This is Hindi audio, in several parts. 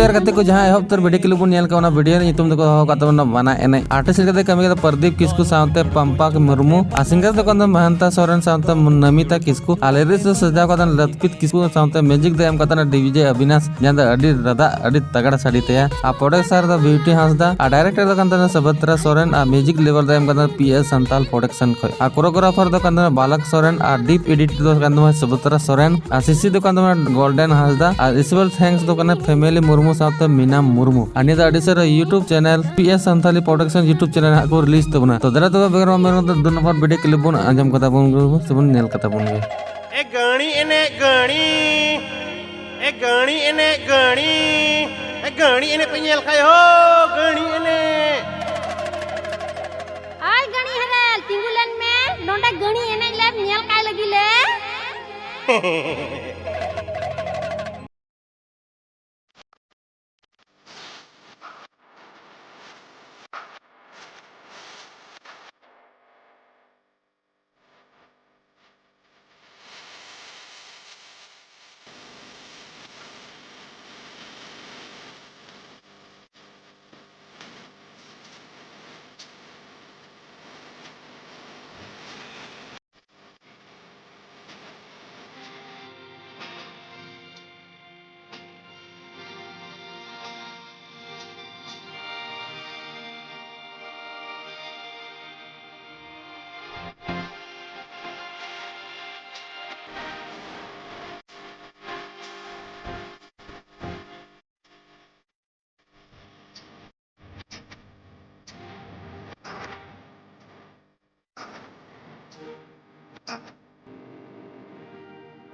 यार कते को जहां एहब तर वीडियो क्लिप नेल का वीडियो नितुम दको हो का बना एने आर्टिस्ट कते कमी प्रदीप किस्कू सावते पंपा मुर्मू सिंगर दको महंता सोरेन सावते नमिता किस्कू आलेरिस सजा का लतपित किस्कू सावते म्यूजिक दे एम का डीजे अविनाश जहां अडी रदा अडी तगड़ा साड़ी तया आ प्रोडक्टर द ब्यूटी हांसदा आ डायरेक्टर द कंदना सबत्रा सोरेन आ म्यूजिक लेवल द एम का पीएस संताल प्रोडक्शन खय आ कोरियोग्राफर द कंदना बालक सोरेन आ डीप एडिट द कंदना सबत्रा सोरेन आ सीसी द कंदना गोल्डन हांसदा आ स्पेशल थैंक्स द कंदना फैमिली मुर्मू सावते मीना मुर्मू अनि द अडिसर YouTube channel PS Santali production YouTube channel को रिलीज तबना तो दरा तो बेगर में दो नंबर वीडियो क्लिप बन आजम कथा बन सबन नेल कथा बन गे ए गणी एने गणी ए गणी एने गणी ए गणी एने पेनेल खाय हो गणी एने आय गणी हरेल तिंगुलन में नोंडे गणी एने ले नेल काय लगिले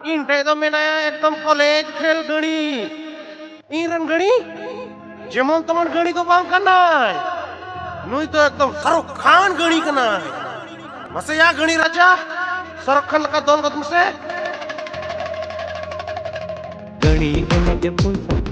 इन टे तो मेना एकदम कॉलेज खेल गणी इरन गणी जेमन तमन गणी तो बांग करना नुई तो एकदम शाहरुख खान गणी करना मसे या गणी राजा शाहरुख खान का दोन गत मसे गणी एने जपुन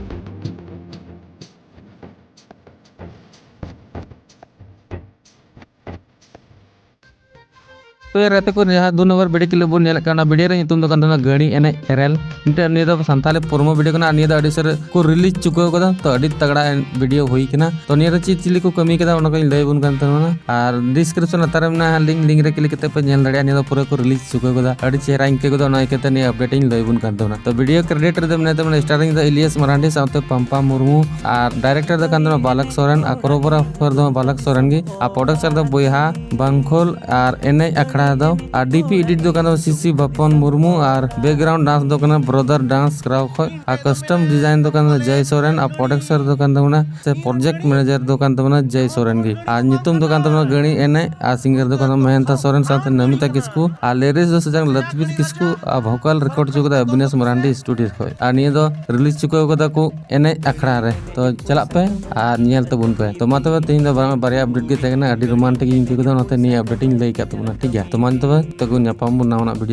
तो यार रहते को यहाँ दो नंबर वीडियो क्लिप बन नेल का वीडियो रे नितुम दो गणी एने एरेल इंटे निया दो संताली प्रोमो वीडियो कना निया दो अडिसर को रिलीज चुको कदा तो अडी तगड़ा वीडियो होई कना तो निया रे चिली को कमी कदा उनको लय बुन कान तना और डिस्क्रिप्शन अतारे में लिंक रे क्लिक करते पे नेल दड़िया निया दो पूरा को रिलीज चुको कदा अडी चेहरा इनके को ना इकते नि अपडेट इन लय बुन कान तना तो वीडियो क्रेडिटर दे ने तो स्टारिंग द इलियास मरांडी सावते पंपा मुर्मू और डायरेक्टर द कान बालक सोरेन आ कोरियोग्राफर द बालक सोरेन गी आ प्रोडक्टर द बोयहा बंखोल और एने अखड़ा दो आ डीपी एडिट दो कान सीसी बपन मुर्मू और बैकग्राउंड डांस दो कान ब्रदर डांस कराव खय आ कस्टम डिजाइन दो कान जय सोरेन आ प्रोडक्टर दो कान तमना से प्रोजेक्ट मैनेजर दो कान तमना जय सोरेन गी आ नितुम दो कान तमना गणी एने आ सिंगर दो कान महंता सोरेन साथे नमिता किस्कू आ लिरिक्स दो सजंग लतपित किस्कू आ वोकल रिकॉर्ड चुकदा अविनाश मरांडी स्टूडियो खय आ निया दो रिलीज चुको कदा को एने अखड़ा रे तो चला पे आ नेल तबुन पे तो मा तबे तेहिं दो बारिया अपडेट गे तगना अडी रोमांटिक इन के दो नते नि अपडेटिंग लई का तबना ठीक है तो मान तबे तको ᱧᱟᱯᱟᱢ ᱵᱚᱱ ᱱᱟᱣᱟᱱᱟᱜ वीडियो